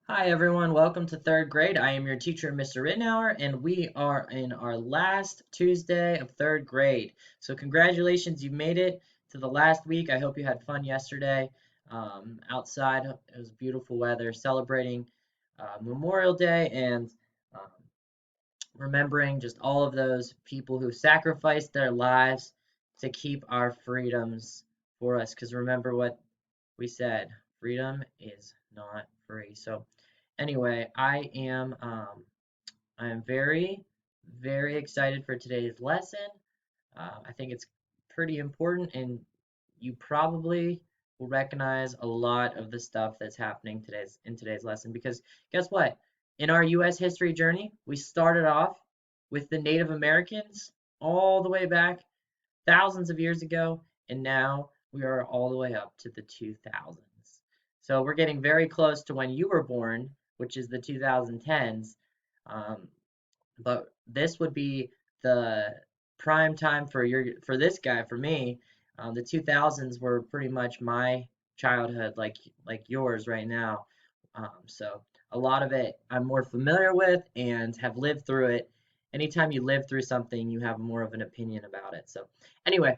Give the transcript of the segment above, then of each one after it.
Hi everyone, welcome to third grade. I am your teacher, Mr. Ritenour, and we are in our last Tuesday of third grade. So congratulations, you made it to the last week. I hope you had fun yesterday outside. It was beautiful weather, celebrating Memorial Day and um, remembering just all of those people who sacrificed their lives to keep our freedoms for us. Because remember what we said, freedom is not free. So anyway, I am very excited for today's lesson. I think it's pretty important, and you probably will recognize a lot of the stuff that's happening in today's lesson because guess what? In our U.S. history journey, we started off with the Native Americans all the way back thousands of years ago, and now we are all the way up to the 2000s. So we're getting very close to when you were born, which is the 2010s. Um, but this would be the prime time for this guy, for me. The 2000s were pretty much my childhood, like yours right now. So a lot of it I'm more familiar with and have lived through it. Anytime you live through something, you have more of an opinion about it. So anyway,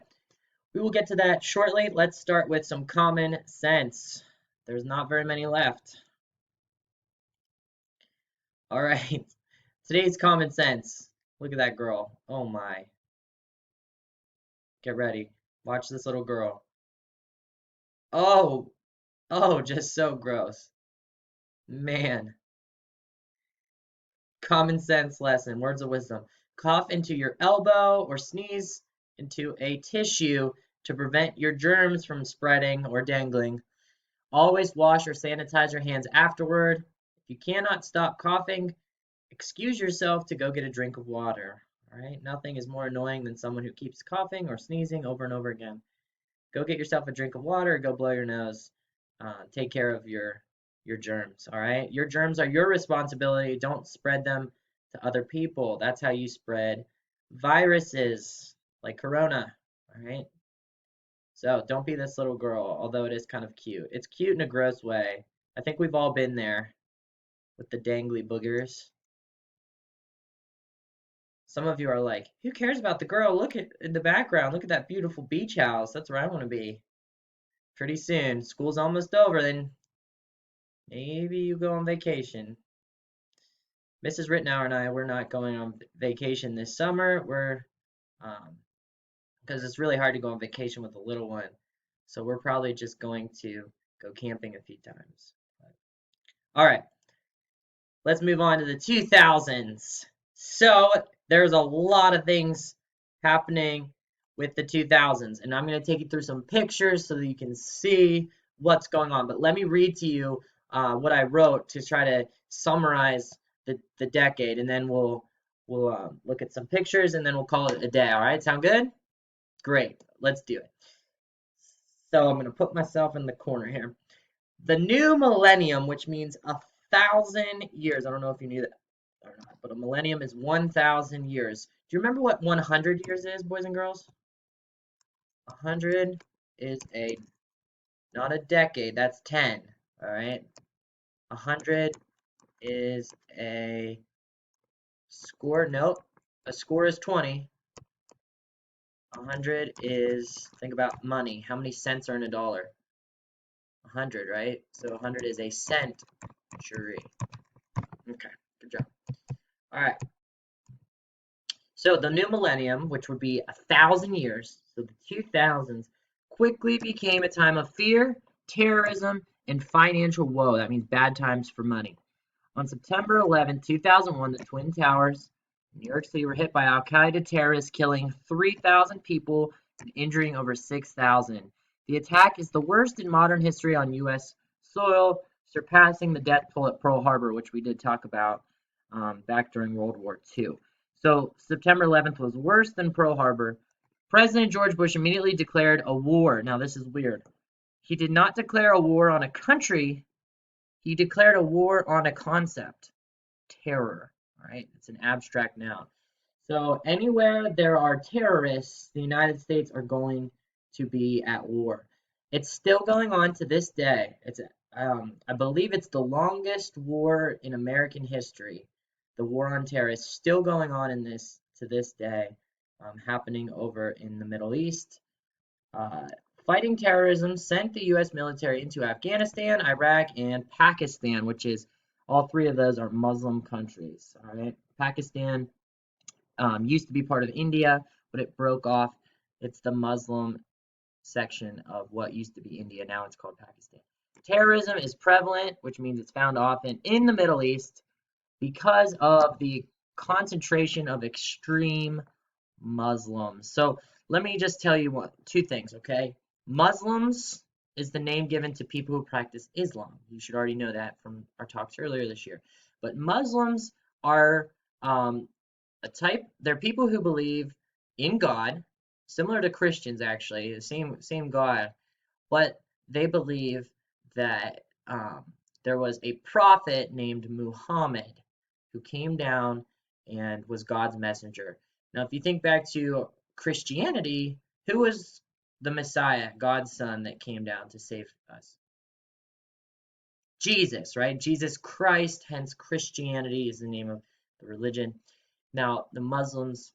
we will get to that shortly. Let's start with some common sense. There's not very many left. All right. Today's common sense. Look at that girl. Oh my. Get ready. Watch this little girl. Oh, oh, just so gross. Man. Common sense lesson. Words of wisdom. Cough into your elbow or sneeze into a tissue to prevent your germs from spreading or dangling. Always wash or sanitize your hands afterward. If you cannot stop coughing, excuse yourself to go get a drink of water. All right? Nothing is more annoying than someone who keeps coughing or sneezing over and over again. Go get yourself a drink of water, go blow your nose. Take care of your germs, all right? Your germs are your responsibility. Don't spread them to other people. That's how you spread viruses like corona, all right? So don't be this little girl, although it is kind of cute. It's cute in a gross way. I think we've all been there with the dangly boogers. Some of you are like, who cares about the girl? Look at in the background. Look at that beautiful beach house. That's where I want to be. Pretty soon, school's almost over, then maybe you go on vacation. Mrs. Ritenour and we're not going on vacation this summer. Um, because it's really hard to go on vacation with a little one. So we're probably just going to go camping a few times. All right, let's move on to the 2000s. So there's a lot of things happening with the 2000s, and I'm going to take you through some pictures so that you can see what's going on. But let me read to you what I wrote to try to summarize the decade, and then we'll look at some pictures, and then we'll call it a day. All right, sound good? Great, let's do it. So I'm going to put myself in the corner here. The new millennium, which means 1,000 years. I don't know if you knew that or not, but a millennium is 1,000 years. Do you remember what 100 years is, boys and girls? 100 is not a decade, that's 10, all right? 100 is a score, nope, a score is 20. 100 is, think about money. How many cents are in a dollar? 100, right? So 100 is a century. Okay, good job. All right. So the new millennium, which would be 1,000 years, so the 2000s, quickly became a time of fear, terrorism, and financial woe. That means bad times for money. On September 11, 2001, the Twin Towers in New York City were hit by Al Qaeda terrorists, killing 3,000 people and injuring over 6,000. The attack is the worst in modern history on U.S. soil, surpassing the death toll at Pearl Harbor, which we did talk about back during World War II. So September 11th was worse than Pearl Harbor. President George Bush immediately declared a war. Now, this is weird. He did not declare a war on a country. He declared a war on a concept, terror. All right, it's an abstract noun. So anywhere there are terrorists, the United States are going to be at war. It's still going on to this day. It's I believe it's the longest war in American history. The war on terror is still going on in this to this day, happening over in the Middle East. Uh, Fighting terrorism sent the U.S. military into Afghanistan, Iraq, and Pakistan, which is all three of those are Muslim countries. All right, Pakistan used to be part of India, but it broke off. It's the Muslim section of what used to be India. Now it's called Pakistan. Terrorism is prevalent, which means it's found often in the Middle East because of the concentration of extreme Muslims. So let me just tell you two things, okay? Muslims is the name given to people who practice Islam. You should already know that from our talks earlier this year. But Muslims are um, they're people who believe in God, similar to Christians actually, the same God, but they believe that there was a prophet named Muhammad who came down and was God's messenger. Now, if you think back to Christianity, who was the Messiah, God's son that came down to save us? Jesus, right? Jesus Christ, hence Christianity is the name of the religion. Now, the Muslims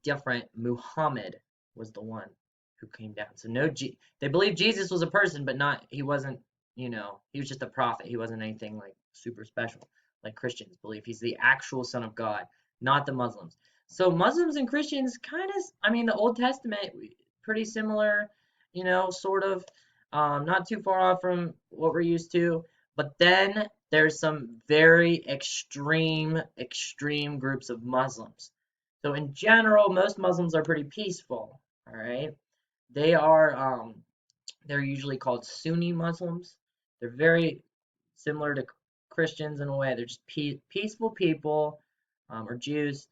different. Muhammad was the one who came down. So they believe Jesus was a person, but he wasn't, he was just a prophet. He wasn't anything like super special like Christians believe. He's the actual son of God, not the Muslims. So Muslims and Christians kind of, I mean, the Old Testament, pretty similar, sort of, not too far off from what we're used to. But then there's some very extreme groups of Muslims. So in general, most Muslims are pretty peaceful. All right, they are they're usually called Sunni Muslims. They're very similar to Christians in a way. They're just peaceful people, or Jews.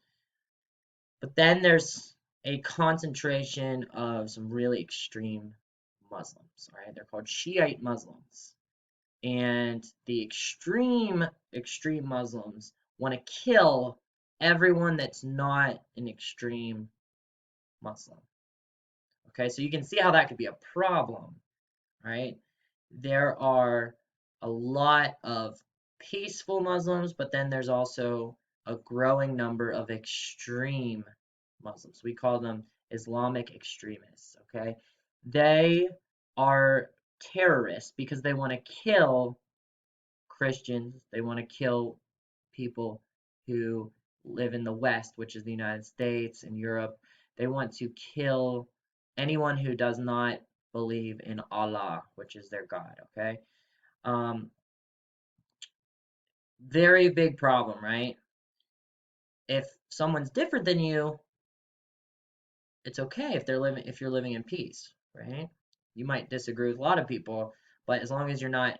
But then there's a concentration of some really extreme Muslims. All right, they're called Shiite Muslims, and the extreme Muslims want to kill everyone that's not an extreme Muslim. Okay, so you can see how that could be a problem, right? There are a lot of peaceful Muslims, but then there's also a growing number of extreme Muslims. We call them Islamic extremists, okay? They are terrorists because they want to kill Christians. They want to kill people who live in the West, which is the United States and Europe. They want to kill anyone who does not believe in Allah, which is their God, okay? Um, Very big problem, right? If someone's different than you, it's okay if you're living in peace, right? You might disagree with a lot of people, but as long as you're not,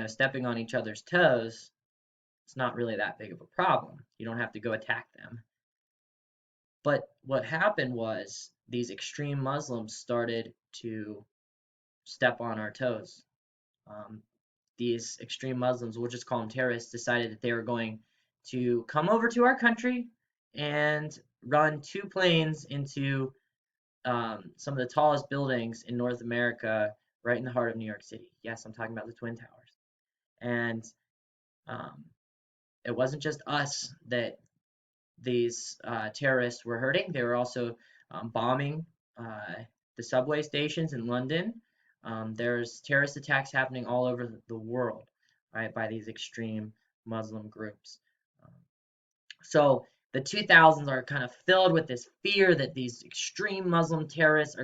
stepping on each other's toes, it's not really that big of a problem. You don't have to go attack them. But what happened was these extreme Muslims started to step on our toes. Um, these extreme Muslims, we'll just call them terrorists, decided that they were going to come over to our country and run two planes into some of the tallest buildings in North America, right in the heart of New York City. Yes, I'm talking about the Twin Towers. And um, it wasn't just us that these terrorists were hurting. They were also bombing the subway stations in London. There's terrorist attacks happening all over the world, right, by these extreme Muslim groups. Um, so the 2000s are kind of filled with this fear that these extreme Muslim terrorists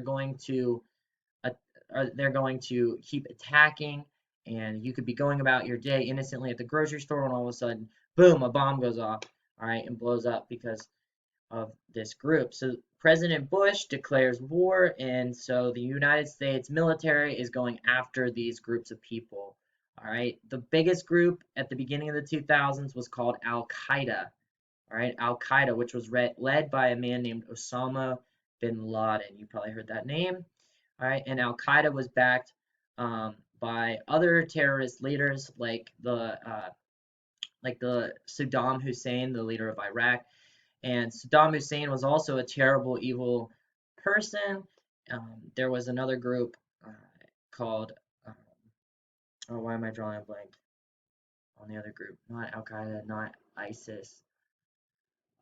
uh, they're going to keep attacking, and you could be going about your day innocently at the grocery store, and all of a sudden, boom, a bomb goes off, all right, and blows up because of this group. So President Bush declares war, and so the United States military is going after these groups of people. All right, the biggest group at the beginning of the 2000s was called Al Qaeda. All right, Al Qaeda, which was led by a man named Osama bin Laden. You probably heard that name. All right, and Al Qaeda was backed by other terrorist leaders like the Saddam Hussein, the leader of Iraq, and Saddam Hussein was also a terrible, evil person. There was another group called Oh, why am I drawing a blank on the other group? Not Al Qaeda, not ISIS.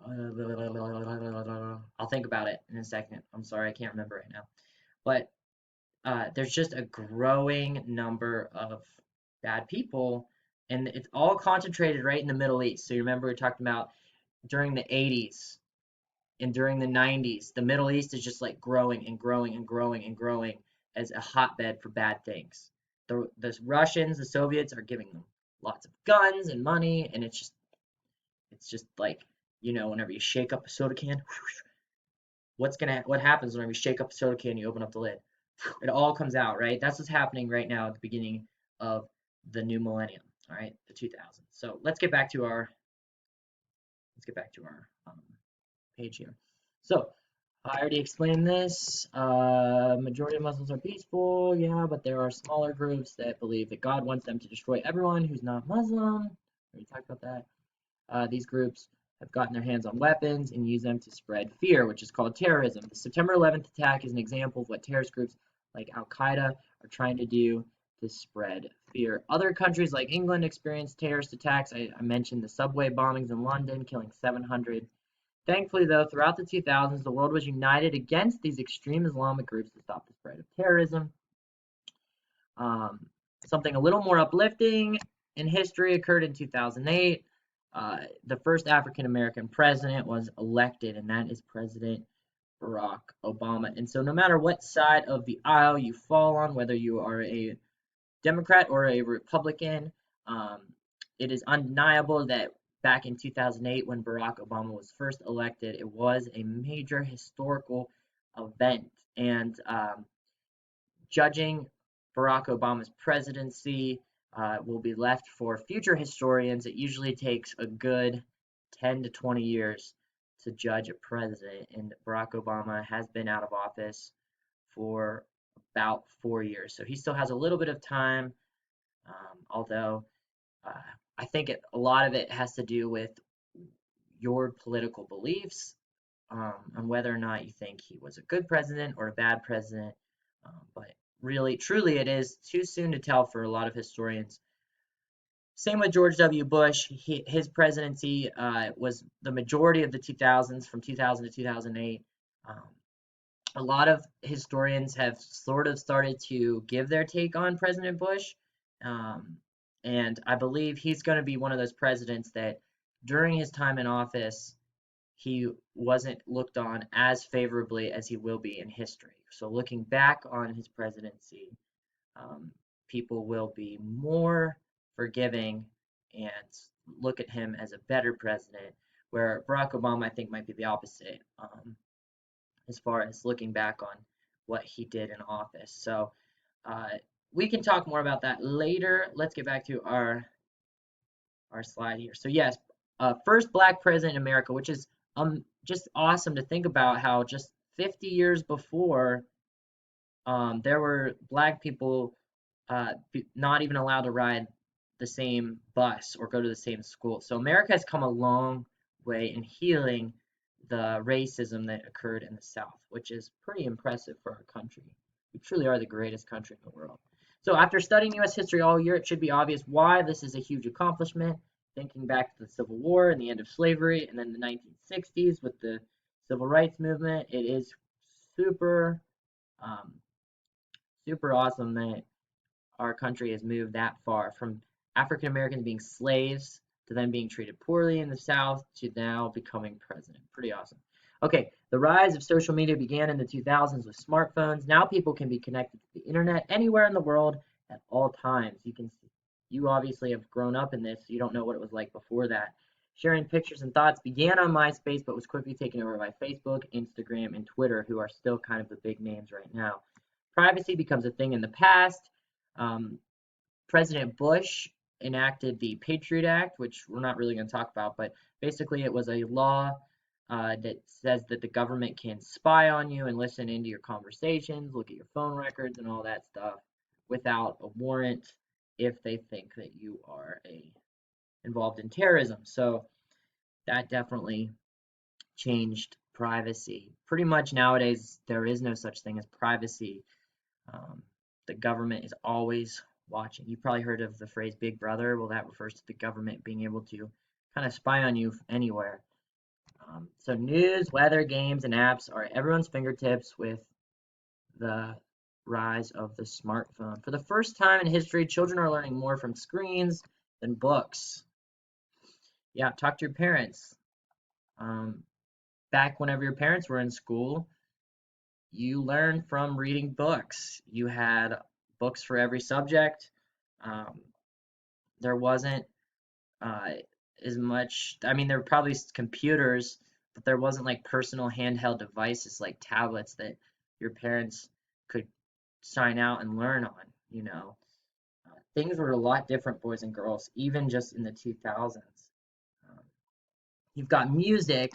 I'll think about it in a second. I'm sorry, I can't remember right now. But there's just a growing number of bad people, and it's all concentrated right in the Middle East. So you remember we talked about during the 80s and during the 90s, the Middle East is just like growing and growing and growing and growing as a hotbed for bad things. The Russians, the Soviets are giving them lots of guns and money, and it's just like, whenever you shake up a soda can, what happens whenever you shake up a soda can, you open up the lid. It all comes out, right? That's what's happening right now at the beginning of the new millennium, all right, the 2000s. So let's get back to our page here. So I already explained this. Majority of Muslims are peaceful, yeah, but there are smaller groups that believe that God wants them to destroy everyone who's not Muslim. We already talked about that. These groups have gotten their hands on weapons and use them to spread fear, which is called terrorism. The September 11th attack is an example of what terrorist groups like Al Qaeda are trying to do to spread fear. Other countries like England experienced terrorist attacks. I mentioned the subway bombings in London, killing 700. Thankfully, though, throughout the 2000s, the world was united against these extreme Islamic groups to stop the spread of terrorism. Um, Something a little more uplifting in history occurred in 2008. The first African American president was elected, and that is President Barack Obama. And so, no matter what side of the aisle you fall on, whether you are a Democrat or a Republican, um, it is undeniable that back in 2008, when Barack Obama was first elected, it was a major historical event. And judging Barack Obama's presidency will be left for future historians. It usually takes a good 10 to 20 years to judge a president, and Barack Obama has been out of office for about 4 years. So he still has a little bit of time, although uh, I think a lot of it has to do with your political beliefs on whether or not you think he was a good president or a bad president. But really, truly, it is too soon to tell for a lot of historians. Same with George W. Bush. His presidency was the majority of the 2000s, from 2000 to 2008. Um, a lot of historians have sort of started to give their take on President Bush. Um, and I believe he's going to be one of those presidents that during his time in office, he wasn't looked on as favorably as he will be in history. So looking back on his presidency, um, people will be more forgiving and look at him as a better president, where Barack Obama, I think, might be the opposite, as far as looking back on what he did in office. So uh, we can talk more about that later. Let's get back to our slide here. So yes, first black president in America, which is just awesome to think about how just 50 years before, there were black people not even allowed to ride the same bus or go to the same school. So America has come a long way in healing the racism that occurred in the South, which is pretty impressive for our country. We truly are the greatest country in the world. So after studying U.S. history all year, it should be obvious why this is a huge accomplishment. Thinking back to the Civil War and the end of slavery, and then the 1960s with the Civil Rights Movement, it is super, um, super awesome that our country has moved that far from African Americans being slaves to then being treated poorly in the South to now becoming president. Pretty awesome. Okay, the rise of social media began in the 2000s with smartphones. Now people can be connected to the internet anywhere in the world at all times. You obviously have grown up in this, so you don't know what it was like before that. Sharing pictures and thoughts began on MySpace, but was quickly taken over by Facebook, Instagram, and Twitter, who are still kind of the big names right now. Privacy becomes a thing in the past. Um, President Bush enacted the Patriot Act, which we're not really going to talk about, but basically it was a law that says that the government can spy on you and listen into your conversations, look at your phone records and all that stuff without a warrant if they think that you are involved in terrorism. So that definitely changed privacy. Pretty much nowadays, there is no such thing as privacy. The government is always watching. You probably heard of the phrase Big Brother. Well, that refers to the government being able to kind of spy on you anywhere. So news, weather, games, and apps are at everyone's fingertips with the rise of the smartphone. For the first time in history, children are learning more from screens than books. Yeah, talk to your parents. Um, Back whenever your parents were in school, you learned from reading books. You had books for every subject. Um, there wasn't uh, as much, I mean, there were probably computers, but there wasn't like personal handheld devices like tablets that your parents could sign out and learn on, you know. Things were a lot different, boys and girls, even just in the 2000s. Um, you've got music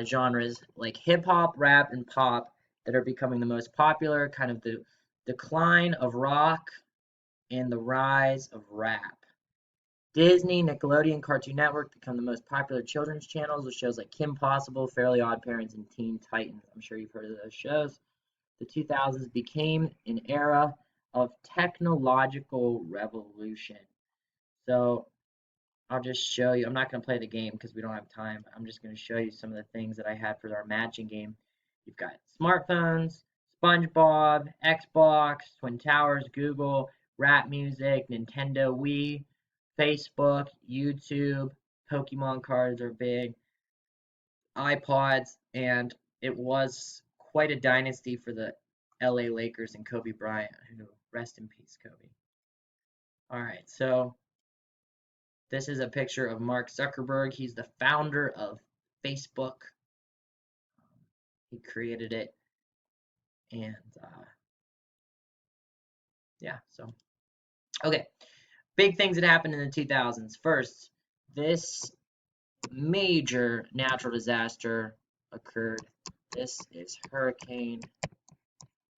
genres like hip hop, rap, and pop that are becoming the most popular, kind of the decline of rock and the rise of rap. Disney, Nickelodeon, Cartoon Network become the most popular children's channels with shows like Kim Possible, Fairly Odd Parents, and Teen Titans. I'm sure you've heard of those shows. The 2000s became an era of technological revolution. So I'll just show you. I'm not going to play the game because we don't have time. I'm just going to show you some of the things that I had for our matching game. You've got smartphones, SpongeBob, Xbox, Twin Towers, Google, rap music, Nintendo Wii, Facebook, YouTube, Pokemon cards are big, iPods, and it was quite a dynasty for the LA Lakers and Kobe Bryant, who rest in peace, Kobe. All right, so this is a picture of Mark Zuckerberg. He's the founder of Facebook. He created it, and yeah, so okay. Big things that happened in the 2000s. First, this major natural disaster occurred. This is Hurricane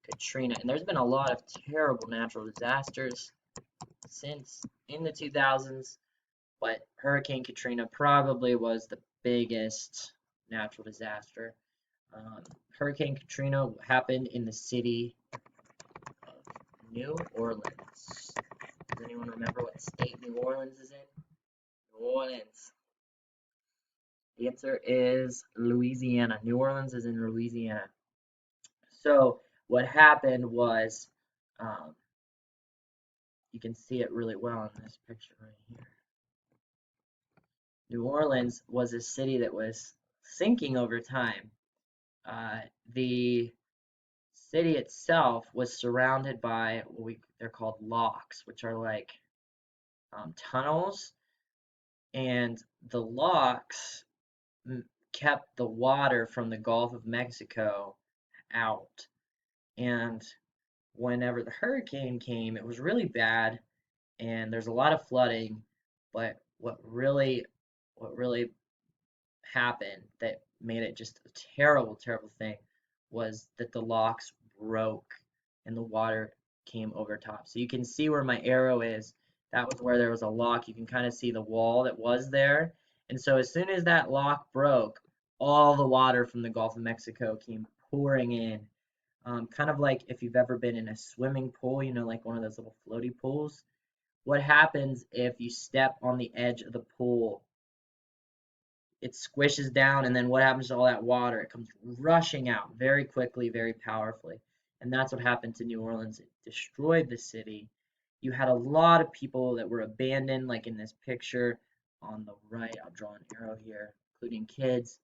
Katrina, and there's been a lot of terrible natural disasters since in the 2000s, but Hurricane Katrina probably was the biggest natural disaster. Hurricane Katrina happened in the city of New Orleans. Does anyone remember what state New Orleans is in? New Orleans. The answer is Louisiana. New Orleans is in Louisiana. So what happened was, um, you can see it really well in this picture right here. New Orleans was a city that was sinking over time. The city itself was surrounded by they're called locks, which are like tunnels, and the locks kept the water from the Gulf of Mexico out. And whenever the hurricane came, it was really bad, and there's a lot of flooding. But what really happened that made it just a terrible, terrible thing was that the locks broke and the water came over top. So you can see where my arrow is. That was where there was a lock. You can kind of see the wall that was there. And so as soon as that lock broke, all the water from the Gulf of Mexico came pouring in. Kind of like if you've ever been in a swimming pool, you know, like one of those little floaty pools. What happens if you step on the edge of the pool? It squishes down, and then what happens to all that water? It comes rushing out very quickly, very powerfully. And that's what happened to New Orleans. It destroyed the city. You had a lot of people that were abandoned, like in this picture on the right. I'll draw an arrow here, including kids,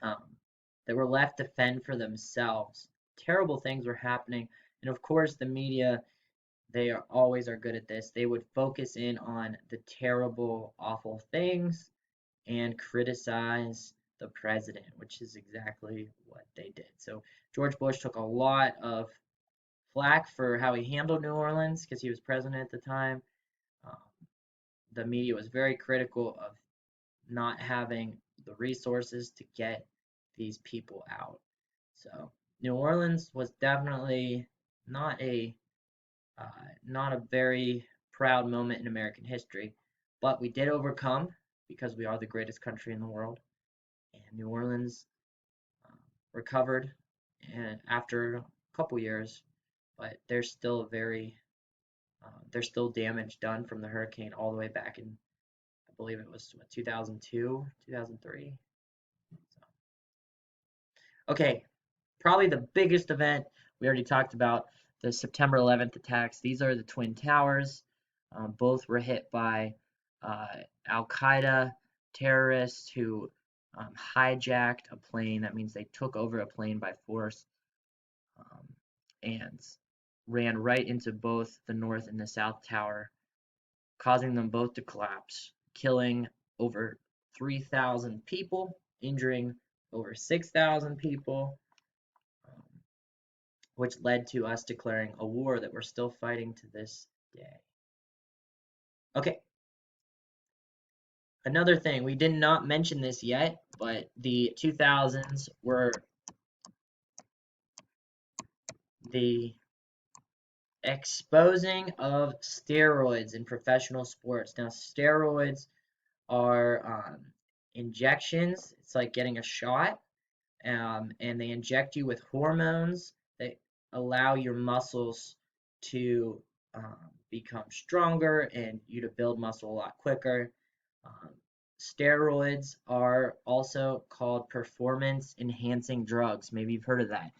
that were left to fend for themselves. Terrible things were happening. And of course, the media, they always are good at this. They would focus in on the terrible, awful things and criticize the president, which is exactly what they did. So George Bush took a lot of flack for how he handled New Orleans because he was president at the time. Um, the media was very critical of not having the resources to get these people out. So New Orleans was definitely not a uh, not a very proud moment in American history, but we did overcome because we are the greatest country in the world. And New Orleans uh, recovered and after a couple years, but they're still a very There's still damage done from the hurricane all the way back in, I believe it was what, 2002, 2003. So, okay, probably the biggest event we already talked about, the September 11th attacks. These are the Twin Towers. Both were hit by uh, Al Qaeda terrorists who hijacked a plane. That means they took over a plane by force um, and ran right into both the North and the South Tower, causing them both to collapse, killing over 3,000 people, injuring over 6,000 people, um, which led to us declaring a war that we're still fighting to this day. Okay, another thing, we did not mention this yet, but the 2000s were the exposing of steroids in professional sports. Now, steroids are injections. It's like getting a shot, and they inject you with hormones that allow your muscles to become stronger and you to build muscle a lot quicker. Um, Steroids are also called performance enhancing drugs. Maybe you've heard of that.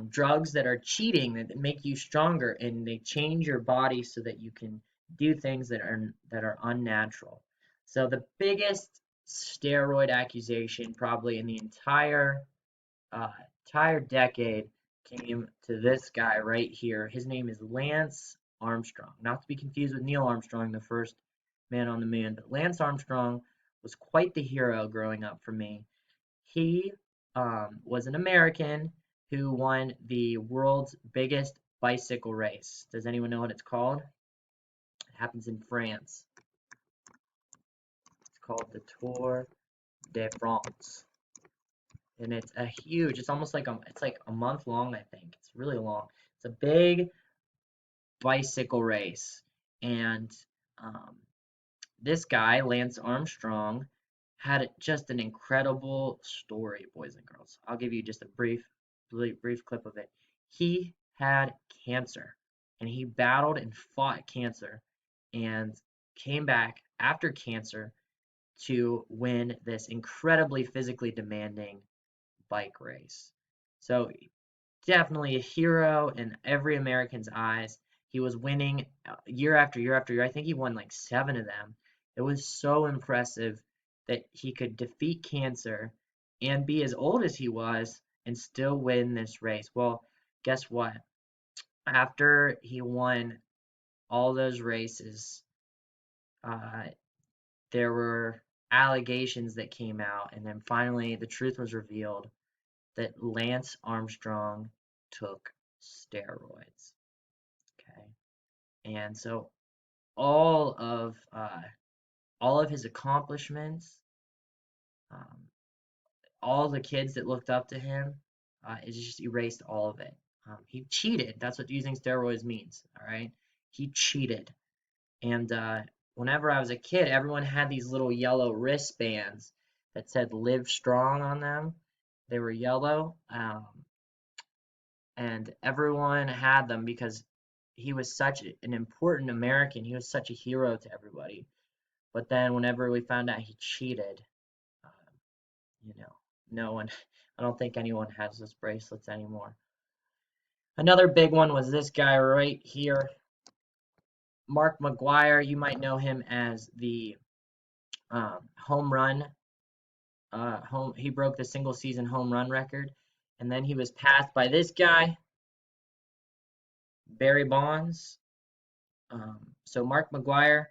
Drugs that are cheating that make you stronger and they change your body so that you can do things that are unnatural. So the biggest steroid accusation probably in the uh, entire decade came to this guy right here. His name is Lance Armstrong, not to be confused with Neil Armstrong, the first man on the moon. But Lance Armstrong was quite the hero growing up for me. He was an American who won the world's biggest bicycle race. Does anyone know what it's called? It happens in France. It's called the Tour de France. And it's a huge, it's almost like it's like a month long, I think. It's really long. It's a big bicycle race. And um, this guy, Lance Armstrong, had just an incredible story, boys and girls. I'll give you just a brief clip of it. He had cancer, and he battled and fought cancer, and came back after cancer to win this incredibly physically demanding bike race. So definitely a hero in every American's eyes. He was winning year after year after year. I think he won like 7 of them. It was so impressive that he could defeat cancer and be as old as he was and still win this race. Well, guess what? After he won all those races, uh, there were allegations that came out, and then finally the truth was revealed that Lance Armstrong took steroids. Okay, and so all of uh, all of his accomplishments, um, all the kids that looked up to him, it just erased all of it. He cheated. That's what using steroids means. All right, he cheated. And whenever I was a kid, everyone had these little yellow wristbands that said "Live Strong" on them. They were yellow, and everyone had them because he was such an important American. He was such a hero to everybody. But then whenever we found out he cheated, uh, you know, no one, I don't think anyone has those bracelets anymore. Another big one was this guy right here, Mark Mcgwire. You might know him as the home run. He broke the single season home run record, and then he was passed by this guy, Barry Bonds. So Mark Mcgwire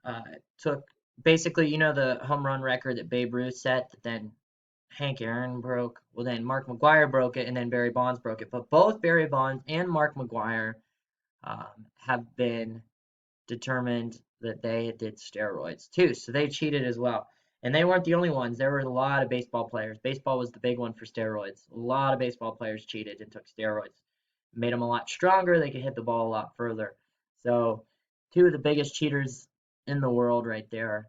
uh, took basically, the home run record that Babe Ruth set, that then Hank Aaron broke. Well, then Mark Mcgwire broke it, and then Barry Bonds broke it. But both Barry Bonds and Mark Mcgwire have been determined that they did steroids too, so they cheated as well. And they weren't the only ones. There were a lot of baseball players. Baseball was the big one for steroids. A lot of baseball players cheated and took steroids. Made them a lot stronger. They could hit the ball a lot further. So, two of the biggest cheaters in the world right there.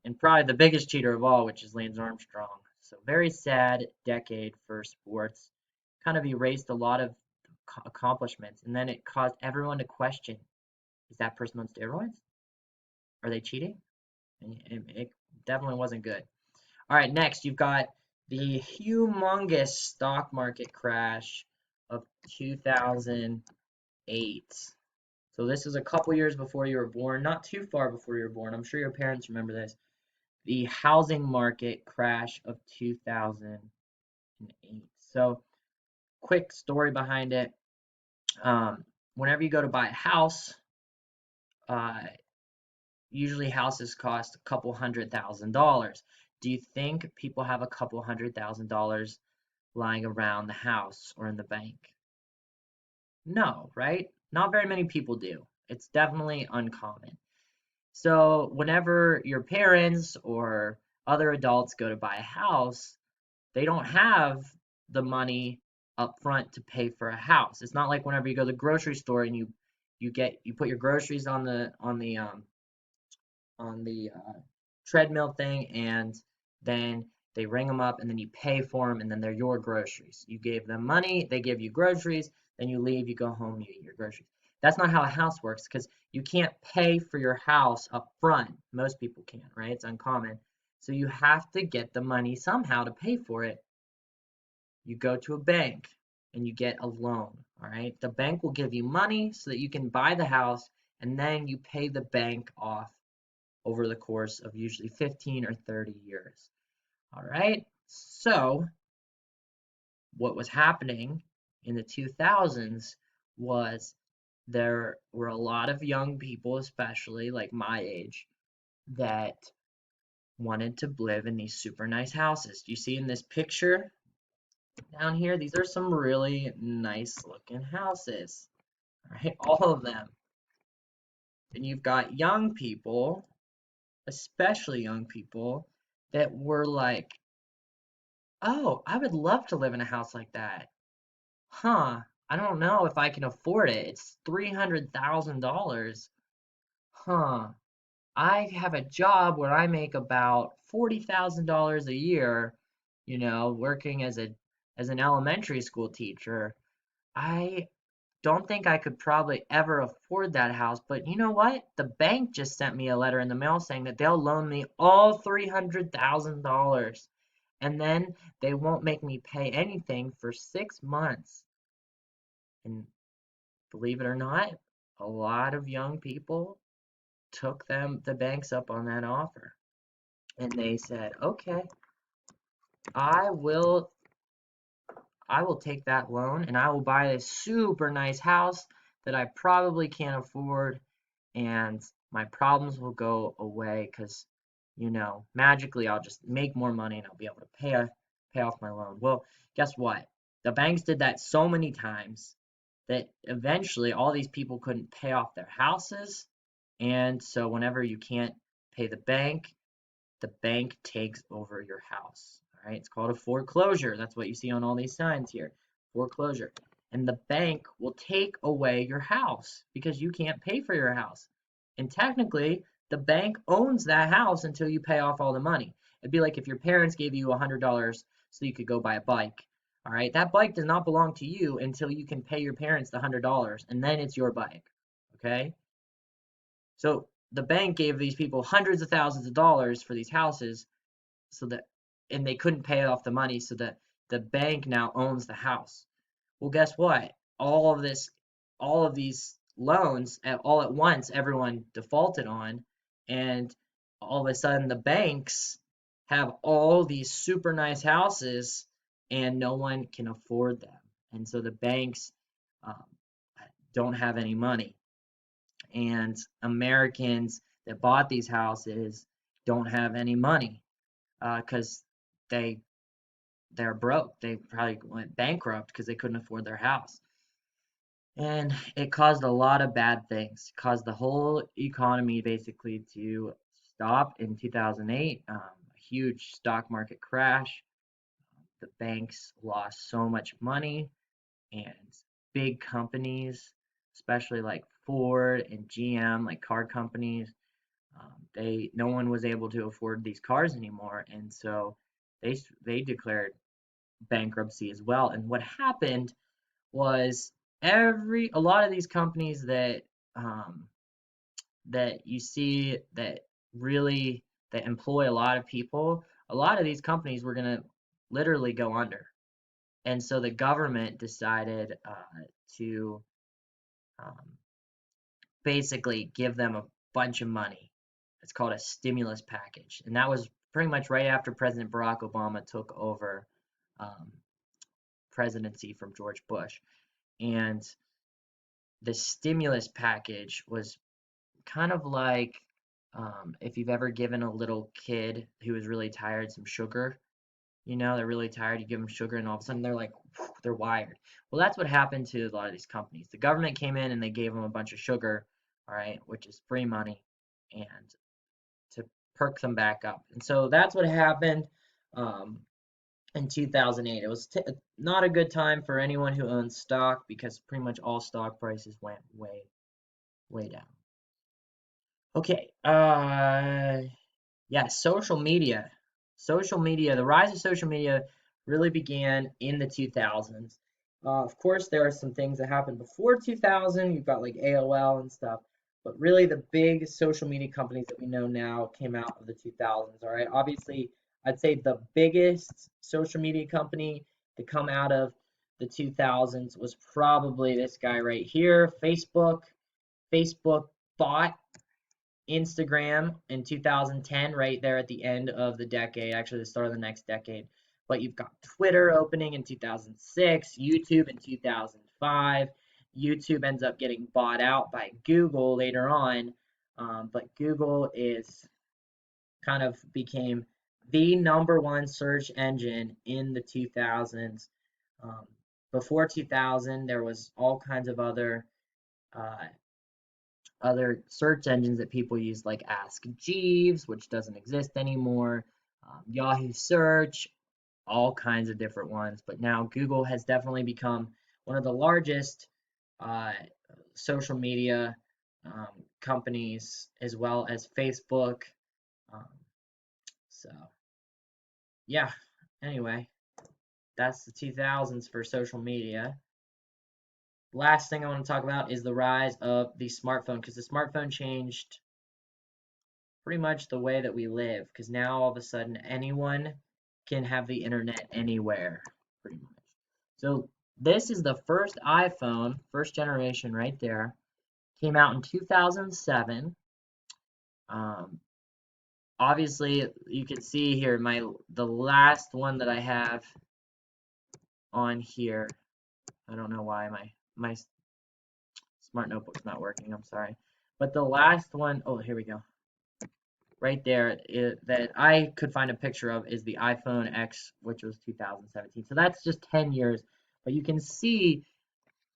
And probably the biggest cheater of all, which is Lance Armstrong. So, very sad decade for sports. Kind of erased a lot of accomplishments. And then it caused everyone to question Is that person on steroids? Are they cheating? And it definitely wasn't good. All right, next you've got the humongous stock market crash of 2008. So this is a couple years before you were born, not too far before you were born. I'm sure your parents remember this. The housing market crash of 2008. So quick story behind it. Whenever you go to buy a house, uh, usually houses cost a couple $100,000. Do you think people have a couple $100,000 lying around the house or in the bank? No, right? Not very many people do. It's definitely uncommon. So whenever your parents or other adults go to buy a house, they don't have the money up front to pay for a house. It's not like whenever you go to the grocery store and you put your groceries on the treadmill thing, and then they ring them up, and then you pay for them, and then they're your groceries. You gave them money, they give you groceries, then you leave, you go home, you eat your groceries. That's not how a house works because you can't pay for your house up front. Most people can't, right? It's uncommon. So you have to get the money somehow to pay for it. You go to a bank and you get a loan, all right? The bank will give you money so that you can buy the house, and then you pay the bank off over the course of usually 15 or 30 years. All right. So what was happening in the 2000s was there were a lot of young people, especially like my age, that wanted to live in these super nice houses. Do you see in this picture down here? These are some really nice looking houses. All right, all of them. And you've got young people, especially young people, that were like, oh, I would love to live in a house like that. Huh, I don't know if I can afford it. It's $300,000. Huh, I have a job where I make about $40,000 a year, working as an elementary school teacher. I don't think I could probably ever afford that house, but you know what? The bank just sent me a letter in the mail saying that they'll loan me all $300,000, and then they won't make me pay anything for 6 months. And believe it or not, a lot of young people took the banks up on that offer. And they said, okay, I will I will take that loan and I will buy this super nice house that I probably can't afford, and my problems will go away because, magically I'll just make more money and I'll be able to pay off my loan. Well, guess what? The banks did that so many times that eventually all these people couldn't pay off their houses. And so whenever you can't pay the bank takes over your house. All right, it's called a foreclosure. That's what you see on all these signs here. Foreclosure. And the bank will take away your house because you can't pay for your house. And technically, the bank owns that house until you pay off all the money. It'd be like if your parents gave you $100 so you could go buy a bike. All right, that bike does not belong to you until you can pay your parents the $100, and then it's your bike. Okay? So the bank gave these people hundreds of thousands of dollars for these houses so that and they couldn't pay off the money, so that the bank now owns the house. Well, guess what? All of these loans all at once everyone defaulted on, and all of a sudden the banks have all these super nice houses and no one can afford them. And so the banks um, don't have any money, and Americans that bought these houses don't have any money because they they're broke. They probably went bankrupt because they couldn't afford their house. And it caused a lot of bad things. It caused the whole economy basically to stop in 2008. A huge stock market crash. The banks lost so much money, and big companies, especially like Ford and GM, like car companies, no one was able to afford these cars anymore, and so they declared bankruptcy as well. And what happened was a lot of these companies that that you see that really that employ a lot of people, a lot of these companies were going to literally go under. And so the government decided to um, basically give them a bunch of money. It's called a stimulus package. And that was pretty much right after President Barack Obama took over um, presidency from George Bush. And the stimulus package was kind of like if you've ever given a little kid who is really tired some sugar. They're really tired. You give them sugar, and all of a sudden they're like, they're wired. Well, that's what happened to a lot of these companies. The government came in and they gave them a bunch of sugar, all right, which is free money, and to perk them back up. And so that's what happened um, in 2008. It was not a good time for anyone who owns stock because pretty much all stock prices went way, way down. Okay, yeah, social media. Social media, the rise of social media really began in the 2000s. Of course, there are some things that happened before 2000. You've got like AOL and stuff, but really the big social media companies that we know now came out of the 2000s. All right, obviously, I'd say the biggest social media company to come out of the 2000s was probably this guy right here, Facebook. Facebook bought Instagram in 2010, right there at the end of the decade, actually the start of the next decade. But you've got Twitter opening in 2006, YouTube in 2005. YouTube ends up getting bought out by Google later on, but Google is kind of became the number one search engine in the 2000s. Um, Before 2000, there was all kinds of uh, other search engines that people use, like Ask Jeeves, which doesn't exist anymore, Yahoo Search, all kinds of different ones. But now Google has definitely become one of the largest uh, social media companies, as well as Facebook. Um, so, yeah, anyway, that's the 2000s for social media. Last thing I want to talk about is the rise of the smartphone, because the smartphone changed pretty much the way that we live, because now all of a sudden anyone can have the internet anywhere, pretty much. So this is the first iPhone, first generation right there. Came out in 2007. Um, Obviously, you can see here the last one that I have on here. I don't know why my smart notebook's not working. I'm sorry, but the last one, oh, here we go. Right there that I could find a picture of is the iPhone X, which was 2017. So that's just 10 years. But you can see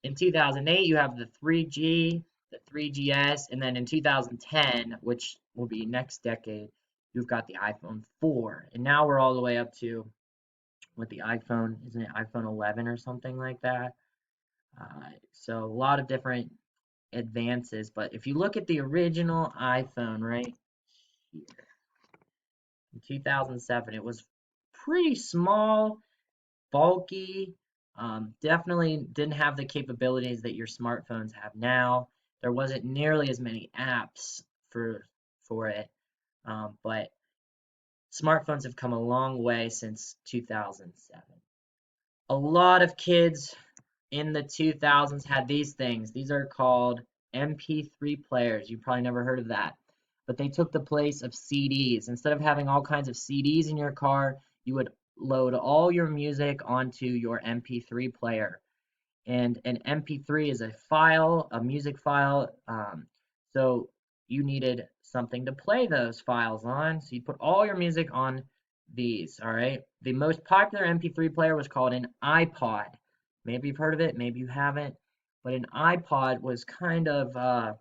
in 2008, you have the 3G, the 3GS, and then in 2010, which will be next decade, you've got the iPhone 4. And now we're all the way up to what the iPhone, isn't it iPhone 11 or something like that? So a lot of different advances. But if you look at the original iPhone right here, in 2007. It was pretty small, bulky, definitely didn't have the capabilities that your smartphones have now. There wasn't nearly as many apps for it, but smartphones have come a long way since 2007. A lot of kids in the 2000s had these things. These are called MP3 players. You probably never heard of that. But they took the place of CDs. Instead of having all kinds of CDs in your car, you would load all your music onto your MP3 player. And an MP3 is a file, a music file. So you needed something to play those files on. So you put all your music on these, all right? The most popular MP3 player was called an iPod. Maybe you've heard of it, maybe you haven't. But an iPod was kind of a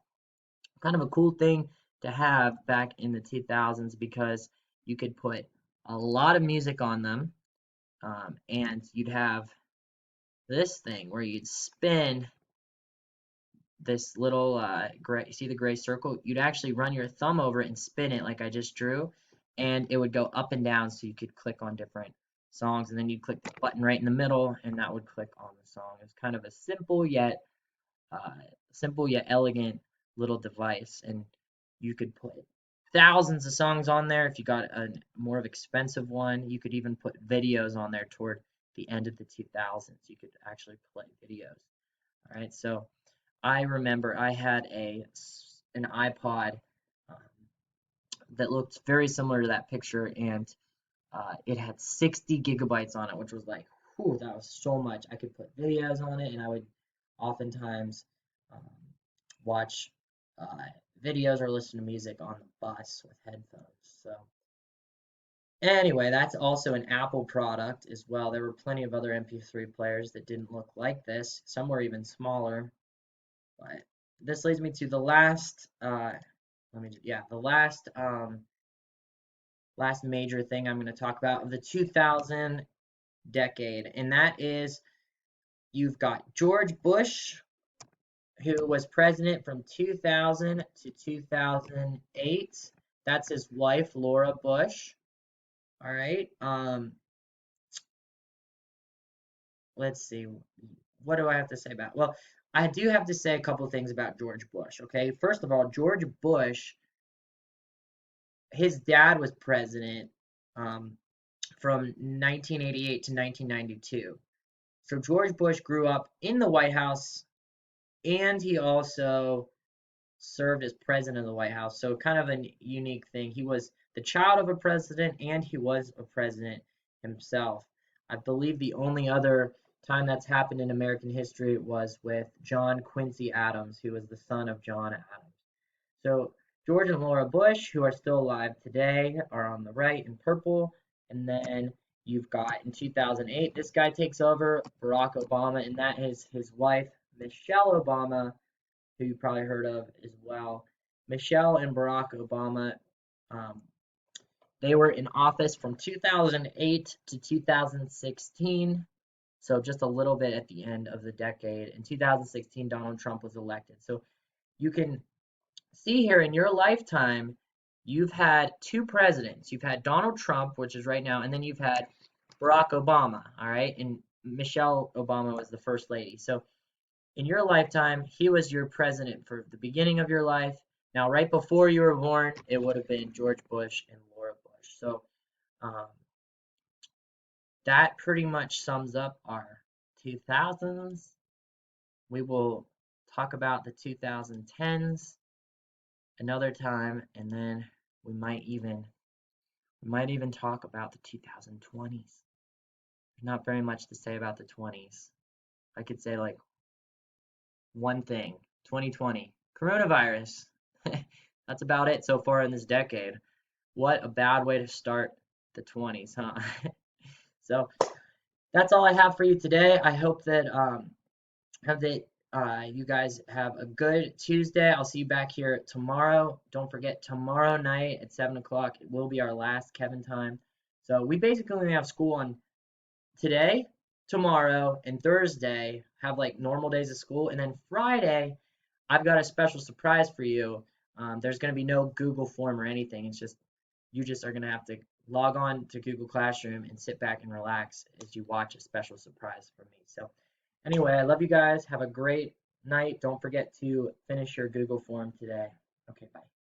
cool thing to have back in the 2000s because you could put a lot of music on them, and you'd have this thing where you'd spin this little gray, see the gray circle? You'd actually run your thumb over it and spin it like I just drew, and it would go up and down so you could click on different songs, and then you'd click the button right in the middle, and that would click on the song. It's kind of a uh, simple yet elegant little device, and You could put thousands of songs on there. If you got a more of expensive one, you could even put videos on there toward the end of the 2000s. You could actually play videos. All right, so I remember I had an iPod um, that looked very similar to that picture, and it had 60 gigabytes on it, which was like, whew, that was so much. I could put videos on it, and I would oftentimes um, watch uh, videos or listen to music on the bus with headphones. So anyway, that's also an Apple product as well. There were plenty of other MP3 players that didn't look like this. Some were even smaller. But this leads me to the last, the last major thing I'm going to talk about of the 2000 decade, and that is you've got George Bush, who was president from 2000 to 2008. That's his wife, Laura Bush. All right. Let's see. What do I have to say about? Well, I do have to say a couple of things about George Bush. Okay. First of all, George Bush, his dad was president um, from 1988 to 1992. So George Bush grew up in the White House, and he also served as president of the White House. So kind of a unique thing. He was the child of a president, and he was a president himself. I believe the only other time that's happened in American history was with John Quincy Adams, who was the son of John Adams. So George and Laura Bush, who are still alive today, are on the right in purple. And then you've got in 2008, this guy takes over, Barack Obama, and that is his wife, Michelle Obama, who you probably heard of as well. Michelle and Barack Obama, um, they were in office from 2008 to 2016. So just a little bit at the end of the decade. In 2016, Donald Trump was elected. So you can see here in your lifetime, you've had two presidents. You've had Donald Trump, which is right now, and then you've had Barack Obama, all right? And Michelle Obama was the first lady. So in your lifetime, he was your president for the beginning of your life. Now, right before you were born, it would have been George Bush and Laura Bush. So um, that pretty much sums up our 2000s. We will talk about the 2010s another time, and then we might even talk about the 2020s. There's not very much to say about the 20s. I could say like one thing. 2020, coronavirus. That's about it so far in this decade. What a bad way to start the 20s, huh? So that's all I have for you today. I hope that you guys have a good Tuesday. I'll see you back here tomorrow. Don't forget, tomorrow night at 7 o'clock, it will be our last Kevin time. So we basically only have school on today, tomorrow, and Thursday, have like normal days of school. And then Friday, I've got a special surprise for you. There's going to be no Google form or anything. It's just, you just are going to have to log on to Google Classroom and sit back and relax as you watch a special surprise from me. So anyway, I love you guys. Have a great night. Don't forget to finish your Google form today. Okay, bye.